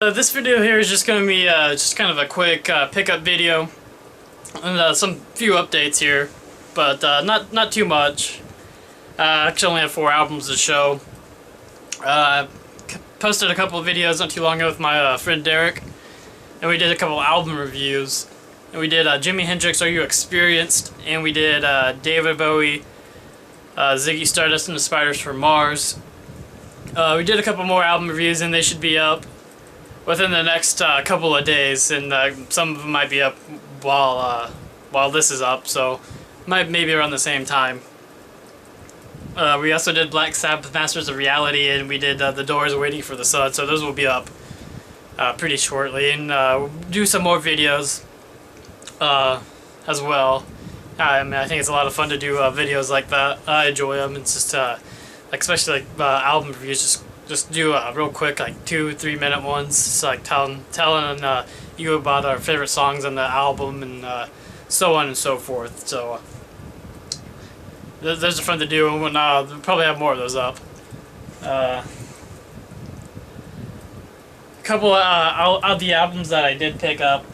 This video here is just going to be just kind of a quick pickup video and some few updates here, but not too much. I actually only have 4 albums to show. Posted a couple of videos not too long ago with my friend Derek, and we did a couple album reviews. And we did Jimi Hendrix, Are You Experienced? And we did David Bowie, Ziggy Stardust and the Spiders from Mars. We did a couple more album reviews, and they should be up within the next couple of days, and some of them might be up while this is up, so maybe around the same time. We also did Black Sabbath Masters of Reality, and we did The Doors Waiting for the Sun, so those will be up pretty shortly, and we'll do some more videos as well. I mean, I think it's a lot of fun to do videos like that. I enjoy them. It's just like, especially like album reviews, just do real quick, like 2-3 minute ones, just like telling you about our favorite songs on the album, and so on and so forth. So those are fun to do, and we'll probably have more of those up. A couple of the albums that I did pick up,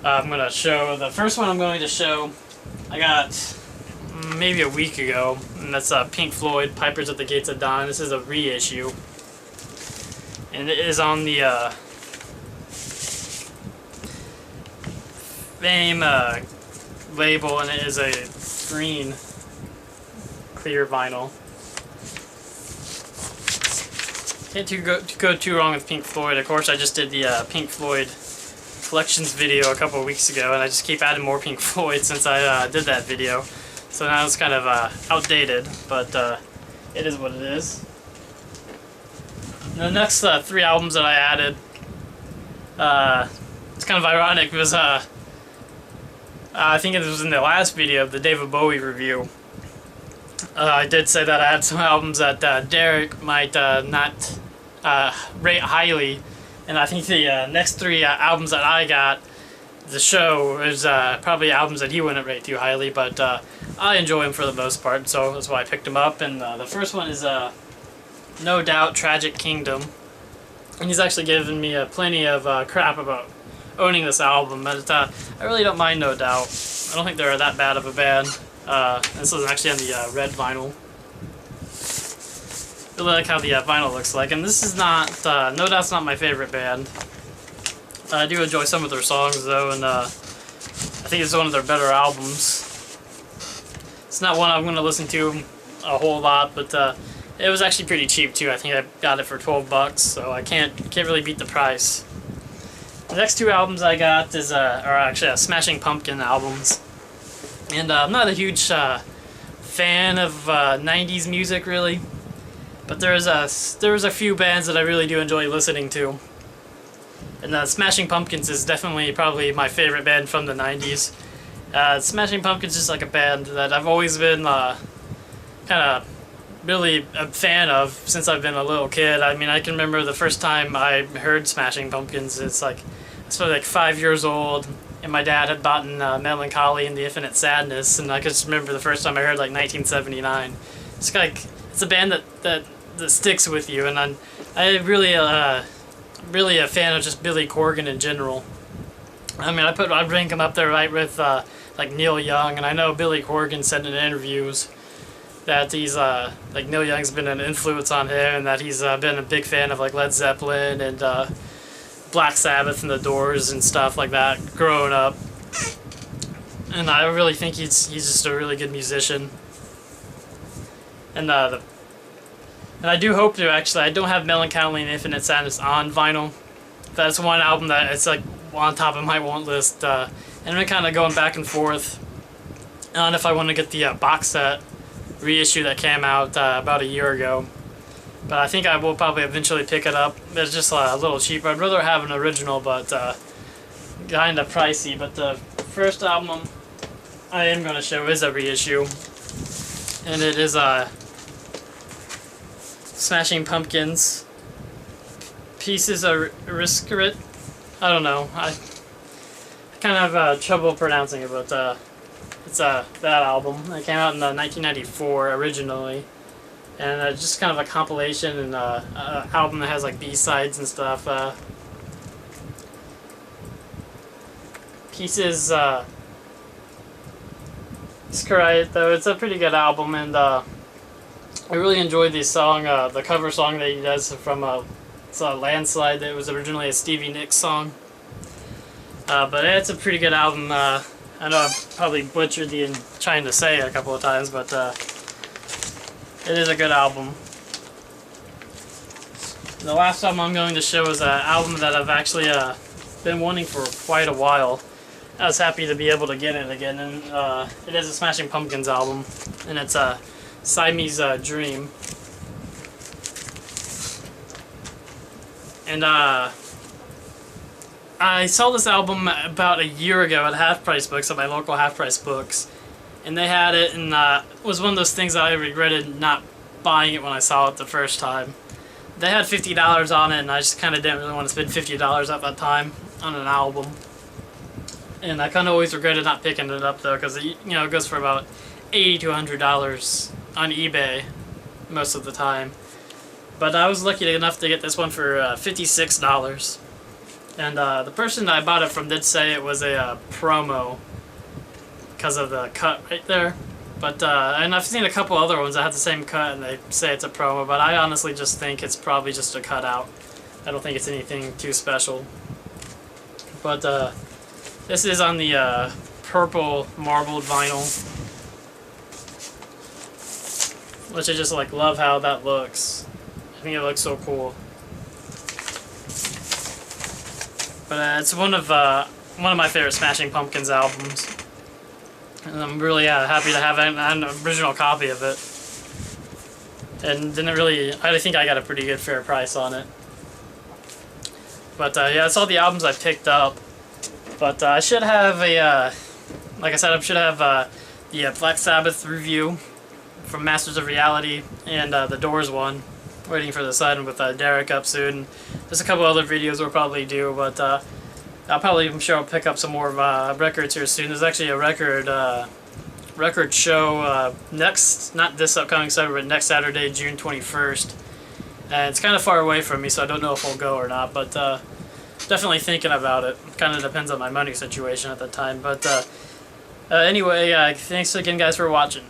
I'm going to show. The first one I'm going to show, I got maybe a week ago, and that's Pink Floyd, Pipers at the Gates of Dawn. This is a reissue, and it is on the Fame label, and it is a green clear vinyl. Can't go too wrong with Pink Floyd. Of course, I just did the Pink Floyd collections video a couple of weeks ago, and I just keep adding more Pink Floyd since I did that video. So now it's kind of outdated, but it is what it is. And the next 3 albums that I added, it's kind of ironic because I think it was in the last video of the David Bowie review. I did say that I had some albums that Derek might not rate highly, and I think the next 3 albums that I got the show is probably albums that he wouldn't rate too highly, but I enjoy him for the most part, so that's why I picked him up. And the first one is No Doubt, Tragic Kingdom, and he's actually given me plenty of crap about owning this album, but I really don't mind No Doubt. I don't think they're that bad of a band. This is actually on the red vinyl. Really like how the vinyl looks like, and this is not, No Doubt's not my favorite band. I do enjoy some of their songs though, and I think it's one of their better albums. It's not one I'm going to listen to a whole lot, but it was actually pretty cheap too. I think I got it for $12, so I can't really beat the price. The next 2 albums I got are actually Smashing Pumpkin albums, and I'm not a huge fan of 90s music really, but there's a few bands that I really do enjoy listening to. And Smashing Pumpkins is definitely probably my favorite band from the 90s. Smashing Pumpkins is like a band that I've always been kind of really a fan of since I've been a little kid. I mean, I can remember the first time I heard Smashing Pumpkins. It's probably like 5 years old, and my dad had bought Melancholy and the Infinite Sadness, and I can just remember the first time I heard like 1979. It's a band that sticks with you, and I really a fan of just Billy Corgan in general. I mean, I'd rank him up there right with like Neil Young, and I know Billy Corgan said in interviews that he's like Neil Young's been an influence on him, and that he's been a big fan of like Led Zeppelin and Black Sabbath and the Doors and stuff like that growing up. And I really think he's just a really good musician. And I do hope to actually. I don't have Melancholy and Infinite Sadness on vinyl. That's one album that it's like on top of my want list, and I'm kind of going back and forth on if I want to get the box set reissue that came out about a year ago. But I think I will probably eventually pick it up. It's just a little cheaper. I'd rather have an original, but kind of pricey. But the first album I am going to show is a reissue, and it is Smashing Pumpkins, Pieces of Riskerit. I don't know. I kind of have trouble pronouncing it, but it's that album. It came out in 1994 originally, and just kind of a compilation and album that has like B-sides and stuff. Pieces. It's correct though. It's a pretty good album, and I really enjoyed the song, the cover song that he does from it's a Landslide that was originally a Stevie Nicks song. But it's a pretty good album. I know I've probably butchered the trying to say it a couple of times, but it is a good album. The last album I'm going to show is an album that I've actually been wanting for quite a while. I was happy to be able to get it again, and it is a Smashing Pumpkins album, and it's Siamese Dream. And I saw this album about a year ago at Half Price Books, at my local Half Price Books, and they had it, and it was one of those things that I regretted not buying it when I saw it the first time. They had $50 on it, and I just kind of didn't really want to spend $50 at that time on an album. And I kind of always regretted not picking it up though, because it goes for about $80 to $100 on eBay most of the time. But I was lucky enough to get this one for $56. And the person that I bought it from did say it was a promo because of the cut right there. But and I've seen a couple other ones that have the same cut and they say it's a promo, but I honestly just think it's probably just a cutout. I don't think it's anything too special. But this is on the purple marbled vinyl, which I just love how that looks. I think it looks so cool. But it's one of my favorite Smashing Pumpkins albums, and I'm really happy to have an original copy of it. And I think I got a pretty good fair price on it. But yeah, that's all the albums I picked up. But I should have like I said, I should have the Black Sabbath review from Masters of Reality and the Doors one. Waiting for the sign with Derek up soon. There's a couple other videos we'll probably do, but I'm sure I'll pick up some more records here soon. There's actually a record show not this upcoming Saturday, but next Saturday, June 21st. And it's kind of far away from me, so I don't know if I'll go or not, but definitely thinking about it. Kind of depends on my money situation at the time. But anyway, thanks again, guys, for watching.